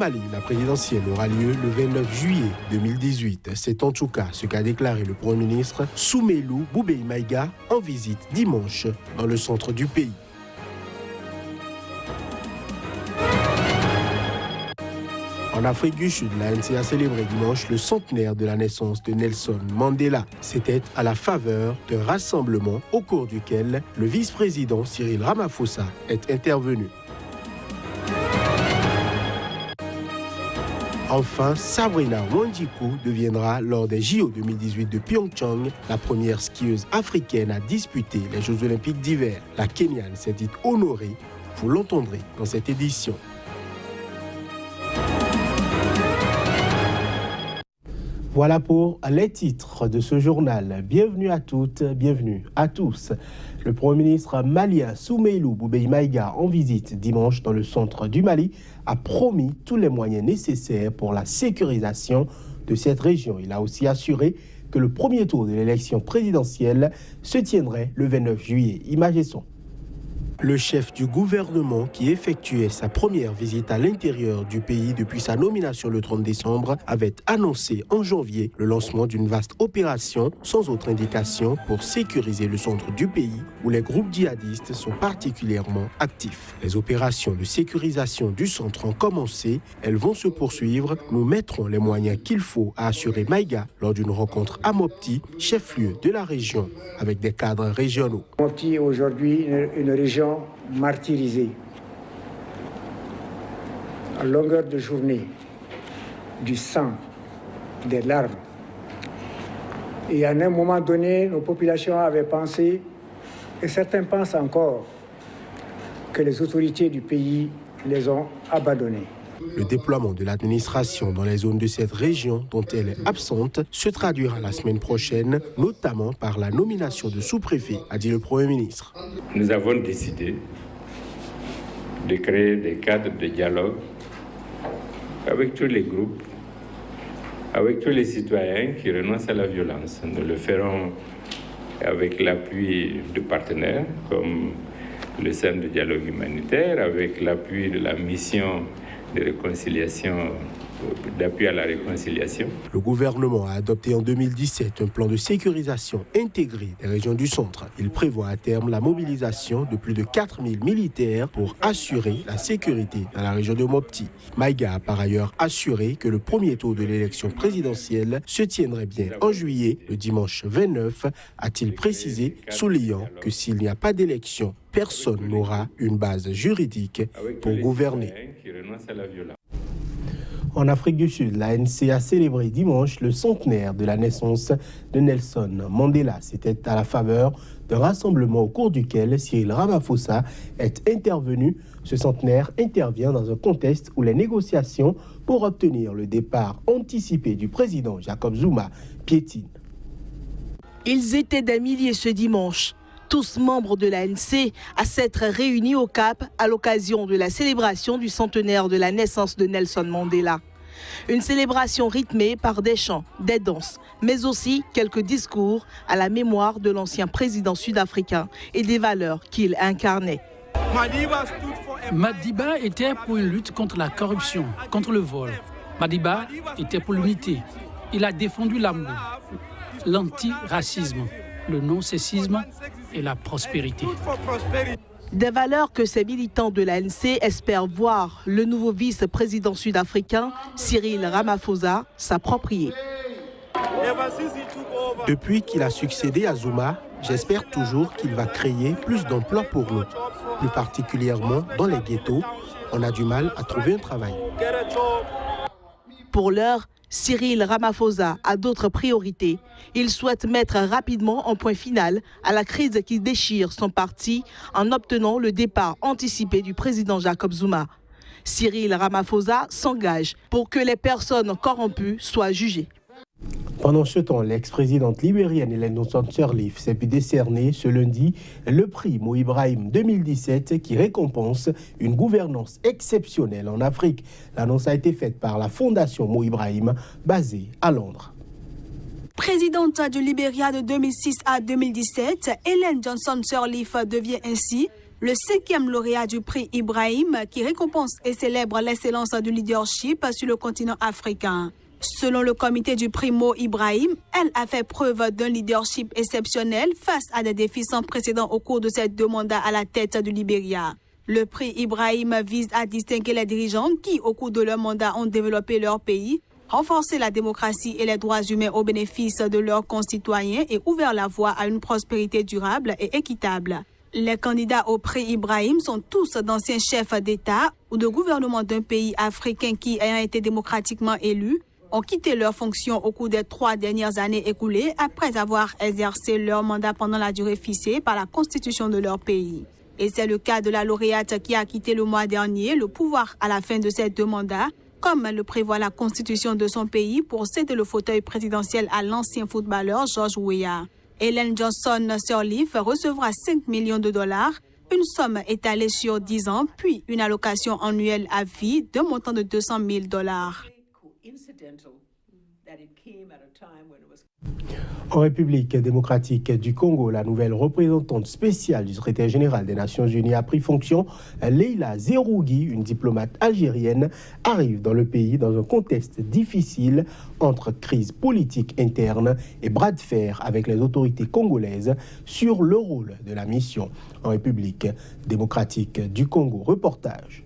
Mali, la présidentielle aura lieu le 29 juillet 2018. C'est en tout cas ce qu'a déclaré le Premier ministre Soumeylou Boubèye Maïga en visite dimanche dans le centre du pays. En Afrique du Sud, l'ANC a célébré dimanche le centenaire de la naissance de Nelson Mandela. C'était à la faveur d'un rassemblement au cours duquel le vice-président Cyril Ramaphosa est intervenu. Enfin, Sabrina Wanjiku deviendra lors des JO 2018 de Pyeongchang la première skieuse africaine à disputer les Jeux Olympiques d'hiver. La Kenyane s'est dite honorée, vous l'entendrez dans cette édition. Voilà pour les titres de ce journal. Bienvenue à toutes, bienvenue à tous. Le Premier ministre malien Soumeylou Boubèye Maïga, en visite dimanche dans le centre du Mali, a promis tous les moyens nécessaires pour la sécurisation de cette région. Il a aussi assuré que le premier tour de l'élection présidentielle se tiendrait le 29 juillet. Images et son. Le chef du gouvernement qui effectuait sa première visite à l'intérieur du pays depuis sa nomination le 30 décembre avait annoncé en janvier le lancement d'une vaste opération sans autre indication pour sécuriser le centre du pays où les groupes djihadistes sont particulièrement actifs. Les opérations de sécurisation du centre ont commencé, elles vont se poursuivre. Nous mettrons les moyens qu'il faut, a assuré Maïga lors d'une rencontre à Mopti, chef-lieu de la région, avec des cadres régionaux. Mopti est aujourd'hui une région martyrisée. À longueur de journée, du sang, des larmes. Et à un moment donné, nos populations avaient pensé, et certains pensent encore, que les autorités du pays les ont abandonnés. Le déploiement de l'administration dans les zones de cette région dont elle est absente se traduira la semaine prochaine, notamment par la nomination de sous-préfet, a dit le Premier ministre. Nous avons décidé de créer des cadres de dialogue avec tous les groupes, avec tous les citoyens qui renoncent à la violence. Nous le ferons avec l'appui de partenaires comme le Centre de dialogue humanitaire, avec l'appui de la mission de réconciliation, d'appui à la réconciliation. Le gouvernement a adopté en 2017 un plan de sécurisation intégré des régions du centre. Il prévoit à terme la mobilisation de plus de 4000 militaires pour assurer la sécurité dans la région de Mopti. Maïga a par ailleurs assuré que le premier tour de l'élection présidentielle se tiendrait bien en juillet, le dimanche 29, a-t-il précisé, soulignant que s'il n'y a pas d'élection, personne n'aura une base juridique pour gouverner. En Afrique du Sud, l'ANC a célébré dimanche le centenaire de la naissance de Nelson Mandela. C'était à la faveur d'un rassemblement au cours duquel Cyril Ramaphosa est intervenu. Ce centenaire intervient dans un contexte où les négociations pour obtenir le départ anticipé du président Jacob Zuma piétinent. Ils étaient des milliers ce dimanche, tous membres de l'ANC, à s'être réunis au Cap à l'occasion de la célébration du centenaire de la naissance de Nelson Mandela. Une célébration rythmée par des chants, des danses, mais aussi quelques discours à la mémoire de l'ancien président sud-africain et des valeurs qu'il incarnait. Madiba était pour une lutte contre la corruption, contre le vol. Madiba était pour l'unité. Il a défendu l'amour, l'antiracisme, le non-sexisme et la prospérité. Des valeurs que ces militants de l'ANC espèrent voir le nouveau vice-président sud-africain, Cyril Ramaphosa, s'approprier. Depuis qu'il a succédé à Zuma, j'espère toujours qu'il va créer plus d'emplois pour nous. Plus particulièrement dans les ghettos, on a du mal à trouver un travail. Pour l'heure, Cyril Ramaphosa a d'autres priorités. Il souhaite mettre rapidement un point final à la crise qui déchire son parti en obtenant le départ anticipé du président Jacob Zuma. Cyril Ramaphosa s'engage pour que les personnes corrompues soient jugées. Pendant ce temps, l'ex-présidente libérienne Ellen Johnson Sirleaf s'est pu décerner ce lundi le prix Mo Ibrahim 2017 qui récompense une gouvernance exceptionnelle en Afrique. L'annonce a été faite par la fondation Mo Ibrahim basée à Londres. Présidente du Libéria de 2006 à 2017, Ellen Johnson Sirleaf devient ainsi le 5e lauréat du prix Ibrahim qui récompense et célèbre l'excellence du leadership sur le continent africain. Selon le comité du prix Mo Ibrahim, elle a fait preuve d'un leadership exceptionnel face à des défis sans précédent au cours de ses 2 mandats à la tête du Libéria. Le prix Ibrahim vise à distinguer les dirigeants qui, au cours de leur mandat, ont développé leur pays, renforcé la démocratie et les droits humains au bénéfice de leurs concitoyens et ouvert la voie à une prospérité durable et équitable. Les candidats au prix Ibrahim sont tous d'anciens chefs d'État ou de gouvernement d'un pays africain qui, ayant été démocratiquement élus, ont quitté leurs fonctions au cours des 3 dernières années écoulées après avoir exercé leur mandat pendant la durée fixée par la constitution de leur pays. Et c'est le cas de la lauréate qui a quitté le mois dernier le pouvoir à la fin de ses 2 mandats, comme le prévoit la constitution de son pays pour céder le fauteuil présidentiel à l'ancien footballeur George Weah. Ellen Johnson-Sirleaf recevra 5 millions de dollars, une somme étalée sur 10 ans, puis une allocation annuelle à vie d'un montant de 200 000 dollars. En République démocratique du Congo, la nouvelle représentante spéciale du secrétaire général des Nations Unies a pris fonction. Leila Zerougui, une diplomate algérienne, arrive dans le pays dans un contexte difficile entre crise politique interne et bras de fer avec les autorités congolaises sur le rôle de la mission. En République démocratique du Congo, reportage.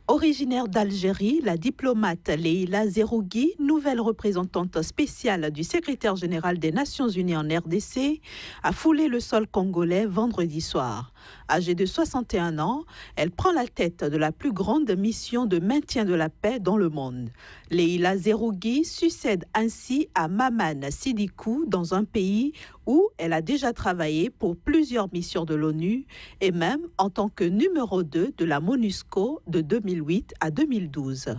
Originaire d'Algérie, la diplomate Leila Zerougui, nouvelle représentante spéciale du secrétaire général des Nations Unies en RDC, a foulé le sol congolais vendredi soir. Âgée de 61 ans, elle prend la tête de la plus grande mission de maintien de la paix dans le monde. Leila Zerougui succède ainsi à Maman Sidikou dans un pays où elle a déjà travaillé pour plusieurs missions de l'ONU et même en tant que numéro 2 de la MONUSCO de 2008 à 2012.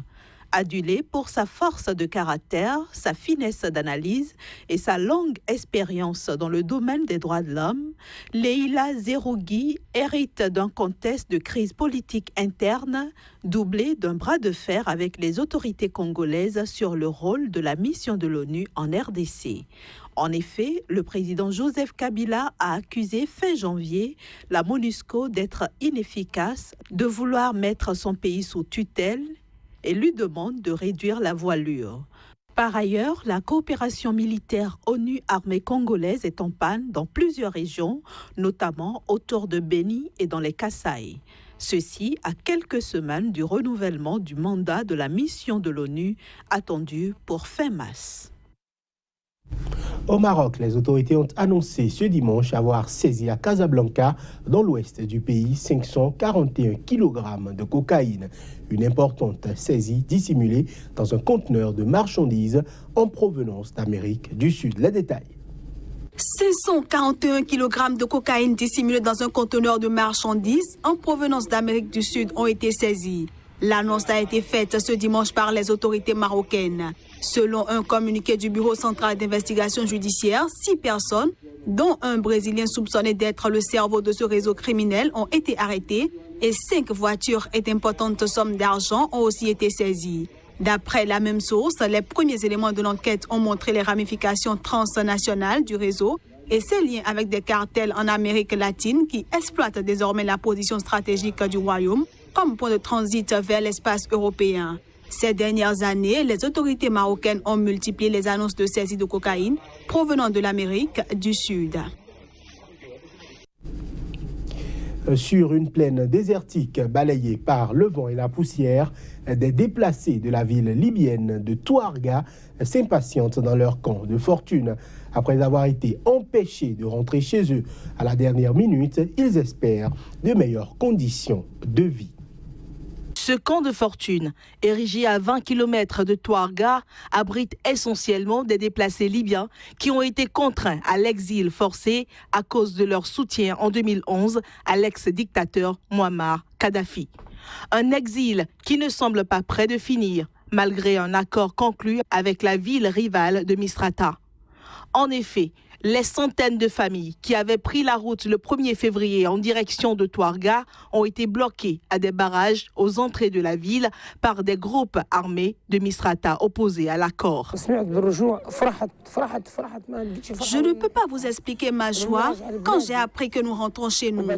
Adulée pour sa force de caractère, sa finesse d'analyse et sa longue expérience dans le domaine des droits de l'homme, Leila Zerougui hérite d'un contexte de crise politique interne, doublé d'un bras de fer avec les autorités congolaises sur le rôle de la mission de l'ONU en RDC. En effet, le président Joseph Kabila a accusé fin janvier la MONUSCO d'être inefficace, de vouloir mettre son pays sous tutelle et lui demande de réduire la voilure. Par ailleurs, la coopération militaire ONU-armée congolaise est en panne dans plusieurs régions, notamment autour de Beni et dans les Kasaï. Ceci à quelques semaines du renouvellement du mandat de la mission de l'ONU attendue pour fin mars. Au Maroc, les autorités ont annoncé ce dimanche avoir saisi à Casablanca, dans l'ouest du pays, 541 kg de cocaïne. Une importante saisie dissimulée dans un conteneur de marchandises en provenance d'Amérique du Sud. Les détails. 541 kg de cocaïne dissimulée dans un conteneur de marchandises en provenance d'Amérique du Sud ont été saisis. L'annonce a été faite ce dimanche par les autorités marocaines. Selon un communiqué du Bureau central d'investigation judiciaire, 6 personnes, dont un Brésilien soupçonné d'être le cerveau de ce réseau criminel, ont été arrêtées et 5 voitures et d'importantes sommes d'argent ont aussi été saisies. D'après la même source, les premiers éléments de l'enquête ont montré les ramifications transnationales du réseau et ses liens avec des cartels en Amérique latine qui exploitent désormais la position stratégique du royaume comme point de transit vers l'espace européen. Ces dernières années, les autorités marocaines ont multiplié les annonces de saisie de cocaïne provenant de l'Amérique du Sud. Sur une plaine désertique balayée par le vent et la poussière, des déplacés de la ville libyenne de Touarga s'impatientent dans leur camp de fortune. Après avoir été empêchés de rentrer chez eux à la dernière minute, ils espèrent de meilleures conditions de vie. Ce camp de fortune, érigé à 20 km de Touarga, abrite essentiellement des déplacés libyens qui ont été contraints à l'exil forcé à cause de leur soutien en 2011 à l'ex-dictateur Mouammar Kadhafi. Un exil qui ne semble pas près de finir, malgré un accord conclu avec la ville rivale de Misrata. En effet, Les centaines de familles qui avaient pris la route le 1er février en direction de Touarga ont été bloquées à des barrages aux entrées de la ville par des groupes armés de Misrata opposés à l'accord. Je ne peux pas vous expliquer ma joie quand j'ai appris que nous rentrons chez nous.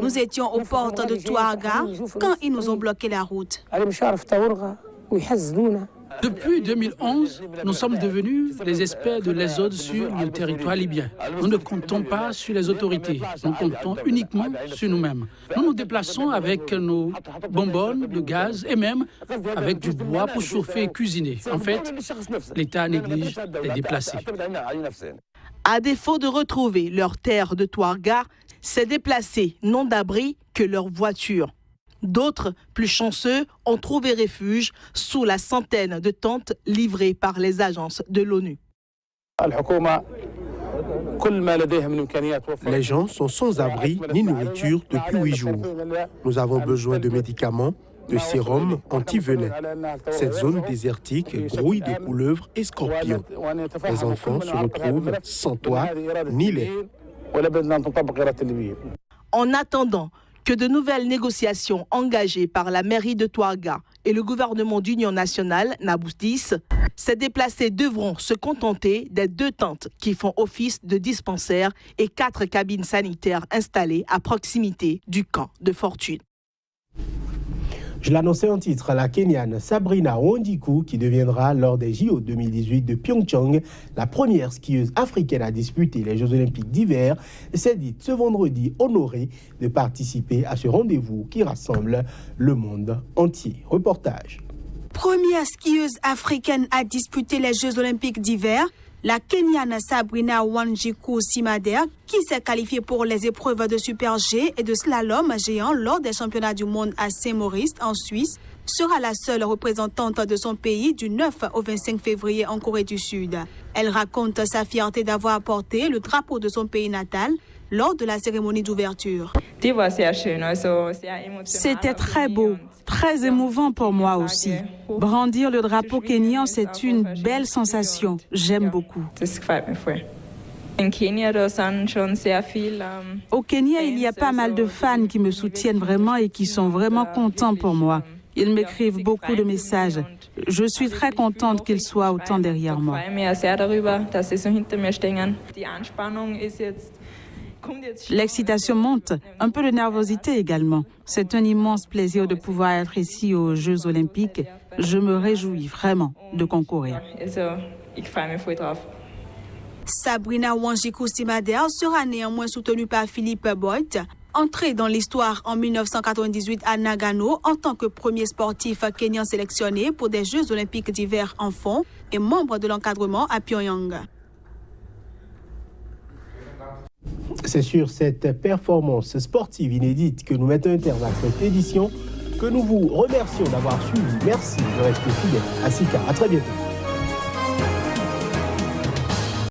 Nous étions aux portes de Touarga quand ils nous ont bloqué la route. Depuis 2011, nous sommes devenus les experts de l'exode sur le territoire libyen. Nous ne comptons pas sur les autorités, nous comptons uniquement sur nous-mêmes. Nous nous déplaçons avec nos bonbonnes de gaz et même avec du bois pour chauffer et cuisiner. En fait, l'État néglige les déplacés. À défaut de retrouver leur terre de Touarga, ces déplacés n'ont d'abri que leur voiture. D'autres, plus chanceux, ont trouvé refuge sous la centaine de tentes livrées par les agences de l'ONU. Les gens sont sans abri ni nourriture depuis 8 jours. Nous avons besoin de médicaments, de sérum anti-venin. Cette zone désertique grouille de couleuvres et scorpions. Les enfants se retrouvent sans toit ni lait. En attendant que de nouvelles négociations engagées par la mairie de Touarga et le gouvernement d'union nationale n'aboutissent, ces déplacés devront se contenter des 2 tentes qui font office de dispensaires et 4 cabines sanitaires installées à proximité du camp de Fortune. Je l'annonçais en titre, la Kenyane Sabrina Wanjiku, qui deviendra lors des JO 2018 de Pyeongchang la première skieuse africaine à disputer les Jeux Olympiques d'hiver, s'est dite ce vendredi honorée de participer à ce rendez-vous qui rassemble le monde entier. Reportage. Première skieuse africaine à disputer les Jeux Olympiques d'hiver, la Kenyane Sabrina Wanjiku Simader, qui s'est qualifiée pour les épreuves de Super G et de slalom géant lors des championnats du monde à Saint-Maurice en Suisse, sera la seule représentante de son pays du 9 au 25 février en Corée du Sud. Elle raconte sa fierté d'avoir apporté le drapeau de son pays natal lors de la cérémonie d'ouverture. C'était très beau, très émouvant pour moi aussi. Brandir le drapeau kényan, c'est une belle sensation. J'aime beaucoup. Au Kenya, il y a pas mal de fans qui me soutiennent vraiment et qui sont vraiment contents pour moi. Ils m'écrivent beaucoup de messages. Je suis très contente qu'ils soient autant derrière moi. L'excitation monte, un peu de nervosité également. C'est un immense plaisir de pouvoir être ici aux Jeux Olympiques. Je me réjouis vraiment de concourir. Sabrina Wanjiku Simader sera néanmoins soutenue par Philippe Boyd, entré dans l'histoire en 1998 à Nagano en tant que premier sportif kenyan sélectionné pour des Jeux Olympiques d'hiver enfants et membre de l'encadrement à Pyongyang. C'est sur cette performance sportive inédite que nous mettons un terme à cette édition, que nous vous remercions d'avoir suivi. Merci de rester fidèle à Sika. À très bientôt.